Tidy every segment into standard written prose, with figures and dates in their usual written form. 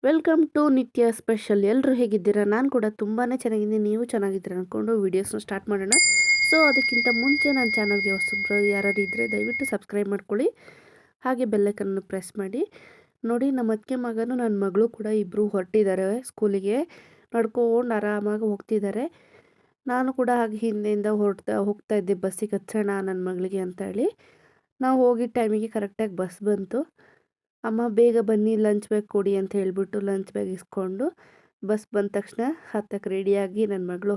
Welcome to ನಿತ್ಯ special. ಎಲ್ಲರೂ ಹೇಗಿದ್ದೀರಾ? ನಾನು ಕೂಡ ತುಂಬಾ ಚೆನ್ನಾಗಿದ್ದೀನಿ. ನೀವು ಚೆನ್ನಾಗಿದ್ದೀರಾ ಅಂದ್ಕೊಂಡು ವೀಡಿಯೋಸ್ನ ಸ್ಟಾರ್ಟ್ ಮಾಡೋಣ. ಸೊ ಅದಕ್ಕಿಂತ ಮುಂಚೆ ನನ್ನ ಚಾನಲ್ಗೆ ಹೊಸಬ್ರು ಯಾರಾದ್ರು ಇದ್ದರೆ ದಯವಿಟ್ಟು ಸಬ್ಸ್ಕ್ರೈಬ್ ಮಾಡ್ಕೊಳ್ಳಿ. ಹಾಗೆ ಬೆಲ್ಲೈಕನ್ನು ಪ್ರೆಸ್ ಮಾಡಿ. ನೋಡಿ, ನಮ್ಮ ಅತ್ತಿಗೆ ಮಗನು ನನ್ನ ಮಗಳು ಕೂಡ ಇಬ್ಬರು ಹೊರಟಿದ್ದಾರೆ ಸ್ಕೂಲಿಗೆ. ನಡ್ಕೊಂಡು ಆರಾಮಾಗಿ ಹೋಗ್ತಿದ್ದಾರೆ. ನಾನು ಕೂಡ ಹಾಗೆ ಹಿಂದೆಯಿಂದ ಹೋಗ್ತಾ ಇದ್ದೆ, ಬಸ್ಸಿಗೆ ಹತ್ಸೋಣ ನನ್ನ ಮಗಳಿಗೆ ಅಂತ ಹೇಳಿ. ನಾವು ಹೋಗಿದ್ದ ಟೈಮಿಗೆ ಕರೆಕ್ಟಾಗಿ ಬಸ್ ಬಂತು. ಅಮ್ಮ ಬೇಗ ಬನ್ನಿ, ಲಂಚ್ ಬ್ಯಾಗ್ ಕೊಡಿ ಅಂತ ಹೇಳ್ಬಿಟ್ಟು ಲಂಚ್ ಬ್ಯಾಗ್ ಇಸ್ಕೊಂಡು ಬಸ್ ಬಂದ ತಕ್ಷಣ ಹತ್ತಕ್ಕೆ ರೆಡಿಯಾಗಿ ನನ್ನ ಮಗಳು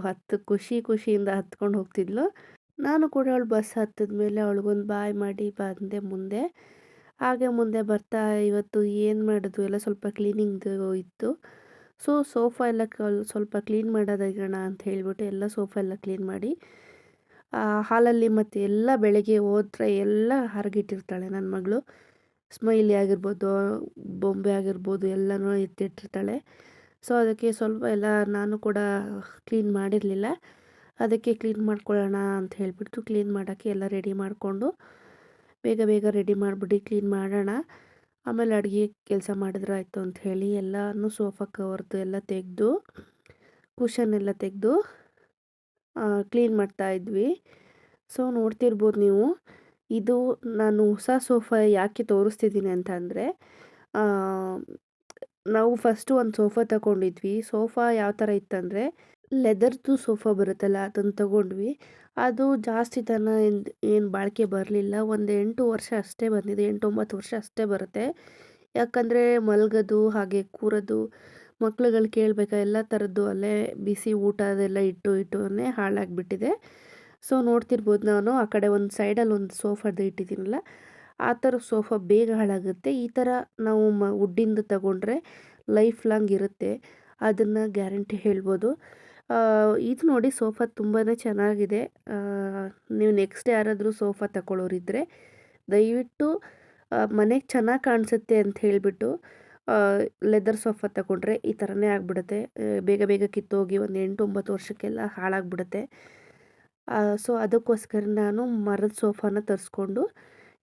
ಖುಷಿಯಿಂದ ಹತ್ಕೊಂಡು ಹೋಗ್ತಿದ್ಲು. ನಾನು ಕೂಡ ಅವಳು ಬಸ್ ಹತ್ತಿದ ಮೇಲೆ ಅವಳಿಗೊಂದು ಬಾಯ್ ಮಾಡಿ ಬಂದೆ ಮುಂದೆ. ಹಾಗೆ ಮುಂದೆ ಬರ್ತಾ ಇವತ್ತು ಏನು ಮಾಡೋದು ಎಲ್ಲ ಸ್ವಲ್ಪ ಕ್ಲೀನಿಂಗ್ದು ಇತ್ತು. ಸೊ ಸೋಫಾ ಎಲ್ಲ ಸ್ವಲ್ಪ ಕ್ಲೀನ್ ಮಾಡೋದಾಗೋಣ ಅಂತ ಹೇಳ್ಬಿಟ್ಟು ಎಲ್ಲ ಸೋಫಾ ಎಲ್ಲ ಕ್ಲೀನ್ ಮಾಡಿ ಹಾಲಲ್ಲಿ ಮತ್ತು ಎಲ್ಲ ಬೆಳಗ್ಗೆ ಹೋದ್ರೆ ಎಲ್ಲ ಹರಗಿಟ್ಟಿರ್ತಾಳೆ ನನ್ನ ಮಗಳು. ಸ್ಮೈಲಿ ಆಗಿರ್ಬೋದು, ಬೊಂಬೆ ಆಗಿರ್ಬೋದು ಎಲ್ಲನೂ ಎತ್ತಿಟ್ಟಿರ್ತಾಳೆ. ಸೊ ಅದಕ್ಕೆ ಸ್ವಲ್ಪ ಎಲ್ಲ ನಾನು ಕೂಡ ಕ್ಲೀನ್ ಮಾಡಿರಲಿಲ್ಲ. ಅದಕ್ಕೆ ಕ್ಲೀನ್ ಮಾಡ್ಕೊಳ್ಳೋಣ ಅಂತ ಹೇಳಿಬಿಟ್ಟು ಕ್ಲೀನ್ ಮಾಡೋಕ್ಕೆ ಎಲ್ಲ ರೆಡಿ ಮಾಡಿಕೊಂಡು ಬೇಗ ರೆಡಿ ಮಾಡಿಬಿಟ್ಟು ಕ್ಲೀನ್ ಮಾಡೋಣ, ಆಮೇಲೆ ಅಡುಗೆ ಕೆಲಸ ಮಾಡಿದ್ರೆ ಆಯಿತು ಅಂತ ಹೇಳಿ ಎಲ್ಲನೂ ಸೋಫಾ ಕವರ್ದು ಎಲ್ಲ ತೆಗೆದು ಕುಷನ್ ಎಲ್ಲ ತೆಗೆದು ಕ್ಲೀನ್ ಮಾಡ್ತಾಯಿದ್ವಿ. ಸೊ ನೋಡ್ತಿರ್ಬೋದು ನೀವು, ಇದು ನಾನು ಹೊಸ ಸೋಫಾ ಯಾಕೆ ತೋರಿಸ್ತಿದ್ದೀನಿ ಅಂತ ಅಂದರೆ, ನಾವು ಫಸ್ಟು ಒಂದು ಸೋಫಾ ತಗೊಂಡಿದ್ವಿ. ಸೋಫಾ ಯಾವ ಥರ ಇತ್ತಂದರೆ ಲೆದರ್ದು ಸೋಫಾ ಬರುತ್ತಲ್ಲ ಅದನ್ನು ತಗೊಂಡ್ವಿ. ಅದು ಜಾಸ್ತಿ ತನ ಏನು ಬಾಳಿಕೆ ಬರಲಿಲ್ಲ. ಒಂದು 8 ವರ್ಷ ಅಷ್ಟೇ ಬಂದಿದೆ, 8-9 ವರ್ಷ ಅಷ್ಟೇ ಬರುತ್ತೆ. ಯಾಕಂದರೆ ಮಲಗೋದು ಹಾಗೆ ಕೂರೋದು, ಮಕ್ಳುಗಳು ಕೇಳಬೇಕಾ ಎಲ್ಲ ಥರದ್ದು ಅಲ್ಲೇ ಬಿಸಿ ಊಟ ಅದೆಲ್ಲ ಇಟ್ಟುನೇ ಹಾಳಾಗಿಬಿಟ್ಟಿದೆ. ಸೊ ನೋಡ್ತಿರ್ಬೋದು, ನಾನು ಆ ಕಡೆ ಒಂದು ಸೈಡಲ್ಲಿ ಒಂದು ಸೋಫಾದು ಇಟ್ಟಿದ್ದೀನಲ್ಲ, ಆ ಥರ ಸೋಫಾ ಬೇಗ ಹಾಳಾಗುತ್ತೆ. ಈ ಥರ ನಾವು ವುಡ್ಡಿಂದ ತಗೊಂಡ್ರೆ ಲೈಫ್ ಲಾಂಗ್ ಇರುತ್ತೆ, ಅದನ್ನು ಗ್ಯಾರಂಟಿ ಹೇಳ್ಬೋದು. ಇದು ನೋಡಿ, ಸೋಫಾ ತುಂಬಾ ಚೆನ್ನಾಗಿದೆ. ನೀವು ನೆಕ್ಸ್ಟ್ ಯಾರಾದರೂ ಸೋಫಾ ತಗೊಳ್ಳೋರಿದ್ದರೆ ದಯವಿಟ್ಟು ಮನೆಗೆ ಚೆನ್ನಾಗಿ ಕಾಣಿಸುತ್ತೆ ಅಂತ ಹೇಳಿಬಿಟ್ಟು ಲೆದರ್ ಸೋಫಾ ತಗೊಂಡ್ರೆ ಈ ಥರನೇ ಆಗಿಬಿಡುತ್ತೆ. ಬೇಗ ಕಿತ್ತೋಗಿ ಒಂದು 8-9 ವರ್ಷಕ್ಕೆಲ್ಲ ಹಾಳಾಗಿಬಿಡುತ್ತೆ. ಸೊ ಅದಕ್ಕೋಸ್ಕರ ನಾನು ಮರದ ಸೋಫಾನ ತರಿಸ್ಕೊಂಡು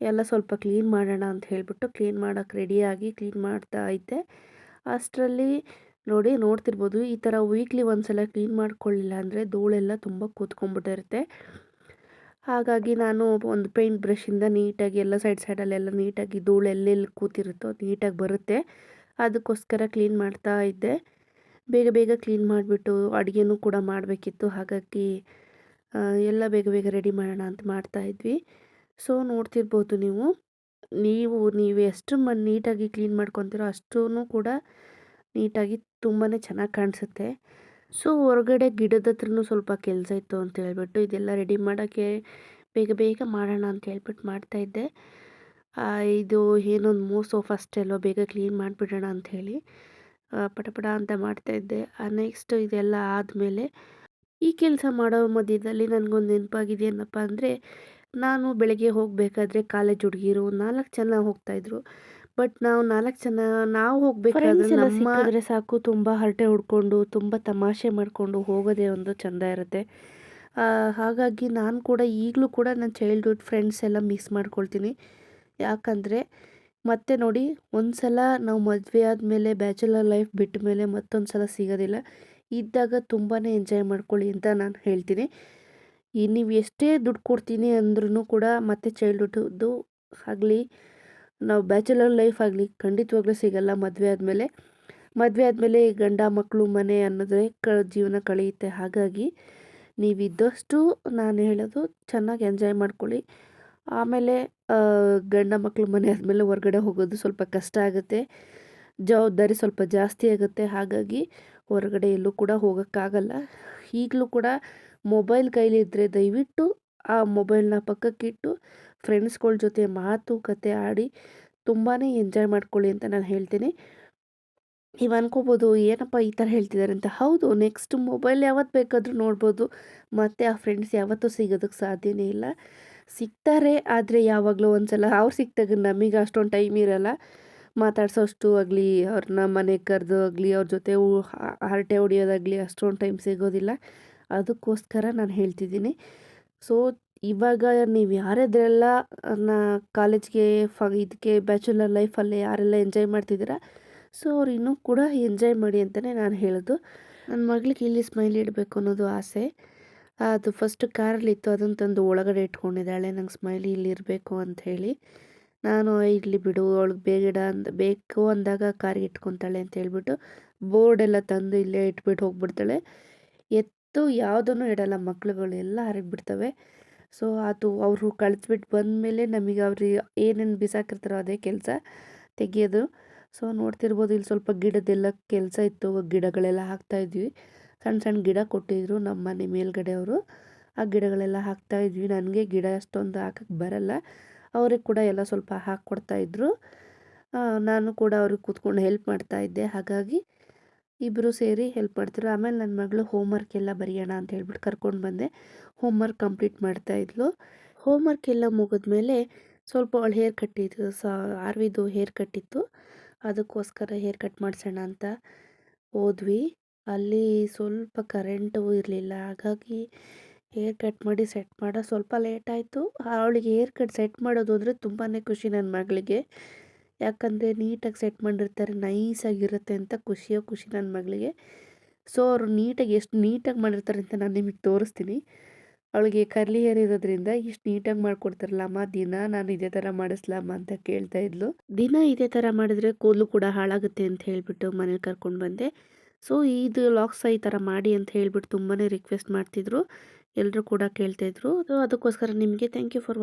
ಎಲ್ಲ ಸ್ವಲ್ಪ ಕ್ಲೀನ್ ಮಾಡೋಣ ಅಂತ ಹೇಳಿಬಿಟ್ಟು ಕ್ಲೀನ್ ಮಾಡೋಕ್ಕೆ ರೆಡಿಯಾಗಿ ಕ್ಲೀನ್ ಮಾಡ್ತಾ ಇದ್ದೆ. ಅಷ್ಟರಲ್ಲಿ ನೋಡ್ತಿರ್ಬೋದು, ಈ ಥರ ವೀಕ್ಲಿ ಒಂದ್ಸಲ ಕ್ಲೀನ್ ಮಾಡ್ಕೊಳ್ಳಿಲ್ಲ ಅಂದರೆ ಧೂಳೆಲ್ಲ ತುಂಬ ಕೂತ್ಕೊಂಡ್ಬಿಟ್ಟಿರುತ್ತೆ. ಹಾಗಾಗಿ ನಾನು ಒಂದು ಪೇಂಟ್ ಬ್ರಷಿಂದ ನೀಟಾಗಿ ಎಲ್ಲ ಸೈಡಲ್ಲೆಲ್ಲ ನೀಟಾಗಿ ಧೂಳು ಎಲ್ಲೆಲ್ಲಿ ಕೂತಿರುತ್ತೋ ನೀಟಾಗಿ ಬರುತ್ತೆ, ಅದಕ್ಕೋಸ್ಕರ ಕ್ಲೀನ್ ಮಾಡ್ತಾ ಇದ್ದೆ. ಬೇಗ ಕ್ಲೀನ್ ಮಾಡಿಬಿಟ್ಟು ಅಡುಗೆನೂ ಕೂಡ ಮಾಡಬೇಕಿತ್ತು. ಹಾಗಾಗಿ ಎಲ್ಲ ಬೇಗ ರೆಡಿ ಮಾಡೋಣ ಅಂತ ಮಾಡ್ತಾಯಿದ್ವಿ. ಸೊ ನೋಡ್ತಿರ್ಬೋದು ನೀವು ಎಷ್ಟು ನೀಟಾಗಿ ಕ್ಲೀನ್ ಮಾಡ್ಕೊತೀರೋ ಅಷ್ಟೂ ಕೂಡ ನೀಟಾಗಿ ತುಂಬಾ ಚೆನ್ನಾಗಿ ಕಾಣಿಸುತ್ತೆ. ಸೊ ಹೊರಗಡೆ ಗಿಡದ ಹತ್ರನೂ ಸ್ವಲ್ಪ ಕೆಲಸ ಇತ್ತು ಅಂತ ಹೇಳ್ಬಿಟ್ಟು ಇದೆಲ್ಲ ರೆಡಿ ಮಾಡೋಕ್ಕೆ ಬೇಗ ಮಾಡೋಣ ಅಂತ ಹೇಳ್ಬಿಟ್ಟು ಮಾಡ್ತಾಯಿದ್ದೆ. ಇದು ಏನೊಂದು 3 ಸೋಫಾ ಅಷ್ಟೇ ಅಲ್ವ, ಬೇಗ ಕ್ಲೀನ್ ಮಾಡಿಬಿಡೋಣ ಅಂಥೇಳಿ ಪಟ ಅಂತ ಮಾಡ್ತಾಯಿದ್ದೆ. ನೆಕ್ಸ್ಟ್ ಇದೆಲ್ಲ ಆದಮೇಲೆ ಈ ಕೆಲಸ ಮಾಡೋ ಮಧ್ಯದಲ್ಲಿ ನನಗೊಂದು ನೆನಪಾಗಿದೆ. ಏನಪ್ಪ ಅಂದರೆ, ನಾನು ಬೆಳಗ್ಗೆ ಹೋಗಬೇಕಾದ್ರೆ ಕಾಲೇಜ್ ಹುಡುಗಿರು 4 ಜನ ಹೋಗ್ತಾಯಿದ್ರು. ಬಟ್ ನಾವು 4 ಜನ ಹೋಗಬೇಕಾದ್ರೆ ಸಿಕ್ಕಿದ್ರೆ ಸಾಕು, ತುಂಬ ಹರಟೆ ಹೊಡ್ಕೊಂಡು ತುಂಬ ತಮಾಷೆ ಮಾಡಿಕೊಂಡು ಹೋಗೋದೇ ಒಂದು ಚೆಂದ ಇರುತ್ತೆ. ಹಾಗಾಗಿ ನಾನು ಕೂಡ ಈಗಲೂ ಕೂಡ ನನ್ನ ಚೈಲ್ಡ್ಹುಡ್ ಫ್ರೆಂಡ್ಸ್ ಎಲ್ಲ ಮಿಸ್ ಮಾಡ್ಕೊಳ್ತೀನಿ. ಯಾಕಂದರೆ ಮತ್ತೆ ನೋಡಿ, ಒಂದು ಸಲ ನಾವು ಮದುವೆ ಆದಮೇಲೆ ಬ್ಯಾಚುಲರ್ ಲೈಫ್ ಬಿಟ್ಟ ಮೇಲೆ ಮತ್ತೊಂದು ಸಲ ಸಿಗೋದಿಲ್ಲ. ಇದ್ದಾಗ ತುಂಬಾ ಎಂಜಾಯ್ ಮಾಡ್ಕೊಳ್ಳಿ ಅಂತ ನಾನು ಹೇಳ್ತೀನಿ. ನೀವು ಎಷ್ಟೇ ದುಡ್ಡು ಕೊಡ್ತೀನಿ ಅಂದ್ರೂ ಕೂಡ ಮತ್ತೆ ಚೈಲ್ಡ್ಹುಡ್ದು ಆಗಲಿ, ನಾವು ಬ್ಯಾಚುಲರ್ ಲೈಫ್ ಆಗಲಿ ಖಂಡಿತವಾಗ್ಲೂ ಸಿಗಲ್ಲ ಮದುವೆ ಆದಮೇಲೆ ಗಂಡ ಮಕ್ಕಳು ಮನೆ ಅನ್ನೋದೇ ಜೀವನ ಕಳೆಯುತ್ತೆ. ಹಾಗಾಗಿ ನೀವಿದ್ದಷ್ಟು ನಾನು ಹೇಳೋದು ಚೆನ್ನಾಗಿ ಎಂಜಾಯ್ ಮಾಡ್ಕೊಳ್ಳಿ. ಆಮೇಲೆ ಗಂಡ ಮಕ್ಕಳು ಮನೆ ಆದಮೇಲೆ ಹೊರಗಡೆ ಹೋಗೋದು ಸ್ವಲ್ಪ ಕಷ್ಟ ಆಗುತ್ತೆ, ಜವಾಬ್ದಾರಿ ಸ್ವಲ್ಪ ಜಾಸ್ತಿ ಆಗುತ್ತೆ. ಹಾಗಾಗಿ ಹೊರಗಡೆ ಎಲ್ಲೂ ಕೂಡ ಹೋಗೋಕ್ಕಾಗಲ್ಲ. ಈಗಲೂ ಕೂಡ ಮೊಬೈಲ್ ಕೈಲಿದ್ದರೆ ದಯವಿಟ್ಟು ಆ ಮೊಬೈಲ್ನ ಪಕ್ಕಕ್ಕಿಟ್ಟು ಫ್ರೆಂಡ್ಸ್ಗಳ ಜೊತೆ ಮಾತುಕತೆ ಆಡಿ ತುಂಬಾ ಎಂಜಾಯ್ ಮಾಡ್ಕೊಳ್ಳಿ ಅಂತ ನಾನು ಹೇಳ್ತೀನಿ. ನೀವು ಅನ್ಕೋಬೋದು, ಏನಪ್ಪ ಈ ಥರ ಹೇಳ್ತಿದ್ದಾರೆ ಅಂತ. ಹೌದು, ನೆಕ್ಸ್ಟ್ ಮೊಬೈಲ್ ಯಾವತ್ತು ಬೇಕಾದರೂ ನೋಡ್ಬೋದು, ಮತ್ತು ಆ ಫ್ರೆಂಡ್ಸ್ ಯಾವತ್ತೂ ಸಿಗೋದಕ್ಕೆ ಸಾಧ್ಯನೇ ಇಲ್ಲ. ಸಿಗ್ತಾರೆ, ಆದರೆ ಯಾವಾಗಲೂ ಒಂದ್ಸಲ. ಅವ್ರು ಸಿಕ್ತಾಗ ನಮಗೆ ಅಷ್ಟೊಂದು ಟೈಮ್ ಇರೋಲ್ಲ ಮಾತಾಡ್ಸೋಷ್ಟು ಆಗಲಿ, ಅವ್ರನ್ನ ಮನೆಗೆ ಕರೆದು ಆಗಲಿ, ಅವ್ರ ಜೊತೆ ಹರಟೆ ಹೊಡಿಯೋದಾಗಲಿ ಅಷ್ಟೊಂದು ಟೈಮ್ ಸಿಗೋದಿಲ್ಲ. ಅದಕ್ಕೋಸ್ಕರ ನಾನು ಹೇಳ್ತಿದ್ದೀನಿ. ಸೊ ಇವಾಗ ನೀವು ಯಾರೆಲ್ಲ ಕಾಲೇಜ್ಗೆ ಇದಕ್ಕೆ ಬ್ಯಾಚುಲರ್ ಲೈಫಲ್ಲಿ ಯಾರೆಲ್ಲ ಎಂಜಾಯ್ ಮಾಡ್ತಿದ್ದೀರಾ, ಸೊ ಅವ್ರು ಇನ್ನೂ ಕೂಡ ಎಂಜಾಯ್ ಮಾಡಿ ಅಂತಲೇ ನಾನು ಹೇಳೋದು. ನನ್ನ ಮಗಳಿಗೆ ಇಲ್ಲಿ ಸ್ಮೈಲ್ ಇಡಬೇಕು ಅನ್ನೋದು ಆಸೆ. ಅದು ಫಸ್ಟ್ ಕಾರಲ್ಲಿತ್ತು, ಅದನ್ನು ತಂದು ಒಳಗಡೆ ಇಟ್ಕೊಂಡಿದ್ದಾಳೆ ನಂಗೆ ಸ್ಮೈಲಿ ಇಲ್ಲಿರಬೇಕು ಅಂಥೇಳಿ. ನಾನು ಇರಲಿ ಬಿಡು ಅವಳಿಗೆ ಬೇಡ ಬೇಕು ಅಂದಾಗ ಕಾರಿಗೆ ಇಟ್ಕೊತಾಳೆ ಅಂತ ಹೇಳ್ಬಿಟ್ಟು ಬೋರ್ಡೆಲ್ಲ ತಂದು ಇಲ್ಲೇ ಇಟ್ಬಿಟ್ಟು ಹೋಗ್ಬಿಡ್ತಾಳೆ. ಎತ್ತು ಯಾವುದನ್ನು ಇಡಲ್ಲ ಮಕ್ಳುಗಳು, ಎಲ್ಲ ಹರಗಿಬಿಡ್ತವೆ. ಸೊ ಅದು ಅವರು ಕಳಿಸ್ಬಿಟ್ಟು ಬಂದಮೇಲೆ ನಮಗೆ ಅವ್ರು ಏನೇನು ಬಿಸಾಕಿರ್ತಾರೋ ಅದೇ ಕೆಲಸ ತೆಗಿಯೋದು. ಸೊ ನೋಡ್ತಿರ್ಬೋದು, ಇಲ್ಲಿ ಸ್ವಲ್ಪ ಗಿಡದೆಲ್ಲ ಕೆಲಸ ಇತ್ತು, ಗಿಡಗಳೆಲ್ಲ ಹಾಕ್ತಾಯಿದ್ವಿ. ಸಣ್ಣ ಸಣ್ಣ ಗಿಡ ಕೊಟ್ಟಿದ್ರು ನಮ್ಮ ಮನೆ ಮೇಲ್ಗಡೆ ಅವರು, ಆ ಗಿಡಗಳೆಲ್ಲ ಹಾಕ್ತಾಯಿದ್ವಿ. ನನಗೆ ಗಿಡ ಅಷ್ಟೊಂದು ಹಾಕಕ್ಕೆ ಬರಲ್ಲ, ಅವ್ರಿಗೆ ಕೂಡ ಎಲ್ಲ ಸ್ವಲ್ಪ ಹಾಕ್ಕೊಡ್ತಾಯಿದ್ರು. ನಾನು ಕೂಡ ಅವ್ರಿಗೆ ಕೂತ್ಕೊಂಡು ಹೆಲ್ಪ್ ಮಾಡ್ತಾಯಿದ್ದೆ. ಹಾಗಾಗಿ ಇಬ್ಬರು ಸೇರಿ ಹೆಲ್ಪ್ ಮಾಡ್ತಿದ್ರು. ಆಮೇಲೆ ನನ್ನ ಮಗಳು ಹೋಮ್ವರ್ಕ್ ಎಲ್ಲ ಬರೆಯೋಣ ಅಂತ ಹೇಳ್ಬಿಟ್ಟು ಕರ್ಕೊಂಡು ಬಂದೆ. Homework complete ಮಾಡ್ತಾಯಿದ್ಲು. ಹೋಮ್ವರ್ಕ್ ಎಲ್ಲ ಮುಗಿದ್ಮೇಲೆ ಸ್ವಲ್ಪ ಅವಳು ಹೇರ್ ಕಟ್ಟಿದ್ದು ಆರ್ವಿದು ಹೇರ್ ಕಟ್ಟಿತ್ತು, ಅದಕ್ಕೋಸ್ಕರ ಹೇರ್ ಕಟ್ ಮಾಡಿಸೋಣ ಅಂತ ಹೋದ್ವಿ. ಅಲ್ಲಿ ಸ್ವಲ್ಪ ಕರೆಂಟು ಇರಲಿಲ್ಲ, ಹಾಗಾಗಿ ಹೇರ್ ಕಟ್ ಮಾಡಿ ಸೆಟ್ ಮಾಡೋ ಸ್ವಲ್ಪ ಲೇಟ್ ಆಯಿತು. ಅವಳಿಗೆ ಹೇರ್ ಕಟ್ ಸೆಟ್ ಮಾಡೋದು ಅಂದರೆ ತುಂಬಾ ಖುಷಿ ನನ್ನ ಮಗಳಿಗೆ. ಯಾಕಂದರೆ ನೀಟಾಗಿ ಸೆಟ್ ಮಾಡಿರ್ತಾರೆ, ನೈಸಾಗಿರುತ್ತೆ ಅಂತ ಖುಷಿಯೋ ಖುಷಿ ನನ್ನ ಮಗಳಿಗೆ. ಸೊ ಅವರು ನೀಟಾಗಿ ಎಷ್ಟು ನೀಟಾಗಿ ಮಾಡಿರ್ತಾರೆ ಅಂತ ನಾನು ನಿಮಗೆ ತೋರಿಸ್ತೀನಿ. ಅವಳಿಗೆ ಕರ್ಲಿ ಹೇರ್ ಇರೋದ್ರಿಂದ ಇಷ್ಟು ನೀಟಾಗಿ ಮಾಡಿಕೊಡ್ತಾರಲ್ಲ ಅಮ್ಮ, ದಿನ ನಾನು ಇದೇ ಥರ ಮಾಡಿಸ್ಲಮ್ಮ ಅಂತ ಕೇಳ್ತಾ ಇದ್ಲು. ದಿನ ಇದೇ ಥರ ಮಾಡಿದ್ರೆ ಕೂದಲು ಕೂಡ ಹಾಳಾಗುತ್ತೆ ಅಂತ ಹೇಳಿಬಿಟ್ಟು ಮನೇಲಿ ಕರ್ಕೊಂಡು ಬಂದೆ. ಸೊ ಇದು ಲಾಕ್ಸ್ ಈ ಥರ ಮಾಡಿ ಅಂತ ಹೇಳಿಬಿಟ್ಟು ತುಂಬಾ ರಿಕ್ವೆಸ್ಟ್ ಮಾಡ್ತಿದ್ರು, ಎಲ್ಲರೂ ಕೂಡ ಕೇಳ್ತಾಯಿದ್ರು. ಸೊ ಅದಕ್ಕೋಸ್ಕರ ನಿಮಗೆ ಥ್ಯಾಂಕ್ ಯು ಫಾರ್